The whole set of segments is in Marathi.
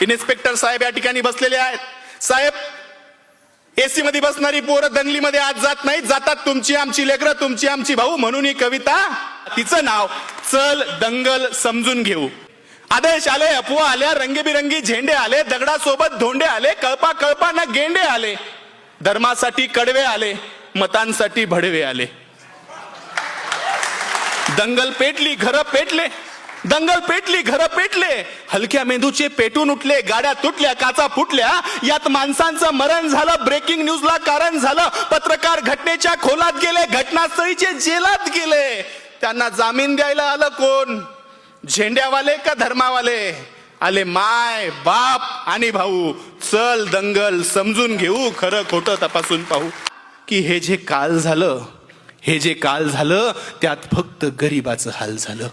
इन्स्पेक्टर साहेब या ठिकाणी बसलेले आहेत. साहेब, एसी मध्ये बसणारी पोरं दंगलीमध्ये आज जात नाहीत, जातात तुमची आमची लेकरं, तुमची आमची भाऊ. म्हणून ही कविता, तिचं नाव चल दंगल समजून घेऊ. आदेश आले, अफवा आल्या, रंगीबिरंगी झेंडे आले, दगडासोबत धोंडे आले, कळपा कळपा ना गेंडे आले, धर्मासाठी कडवे आले, मतांसाठी भडवे आले. दंगल पेटली, घरं पेटले, दंगल पेटली, घरं पेटले, हलक्या मेंदूचे पेटून उठले, गाड्या तुटल्या, काचा फुटल्या, यात माणसांचं मरण झालं, ब्रेकिंग न्यूजला कारण झालं, पत्रकार घटनेच्या खोलात गेले, घटनास्थळीचे जेलात गेले. त्यांना जामीन द्यायला आलं कोण? झेंड्यावाले का धर्मावाले? आले माय बाप आणि भाऊ. चल दंगल समजून घेऊ, खरं खोटं तपासून पाहू. की हे जे काल झालं, हे जे काल झालं त्यात फक्त गरीबाचं हाल झालं.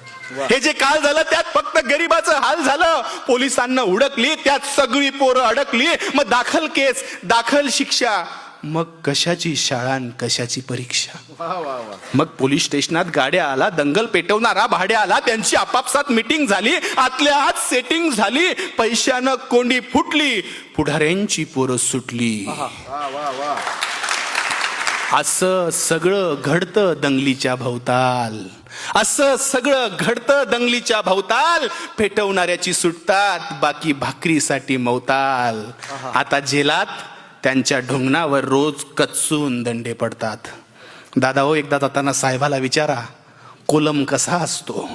हे जे काल झालं त्यात फक्त गरीबाचं हाल झालं. पोलिसांना हुडकली, त्यात सगळी पोरं अडकली. मग दाखल केस, दाखल शिक्षा, मग कशाची शाळा आणि कशाची परीक्षा. मग पोलीस स्टेशनात गाड्या आला, दंगल पेटवणारा भाड्या आला, त्यांची आपापसात मीटिंग झाली, आतल्या आत सेटिंग झाली, पैशानं कोंडी फुटली, पुढाऱ्यांची पोरं सुटली. असं सगळं घडतं दंगलीच्या भोवताल, असं सगळं घडतं दंगलीच्या भोवताल. पेटवणाऱ्याची सुटतात, बाकी भाकरीसाठी मवताल. आता जेलात त्यांच्या ढुंगणावर रोज कच्चून दंडे पडतात. दादा हो, एकदा जाताना साहेबाला विचारा, कोलम कसा असतो,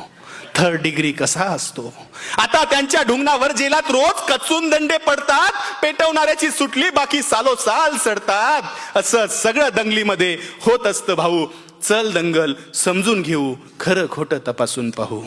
थर्ड डिग्री कसा असतो. आता त्यांच्या ढुंगणावर जेलात रोज कच्चून दंडे पडतात. पेटवणाऱ्याची सुटली, बाकी सालोसाल सडतात. असं सगळं दंगलीमध्ये होत असतं भाऊ. चल दंगल समजून घेऊ, खरं खोटं तपासून पाहू.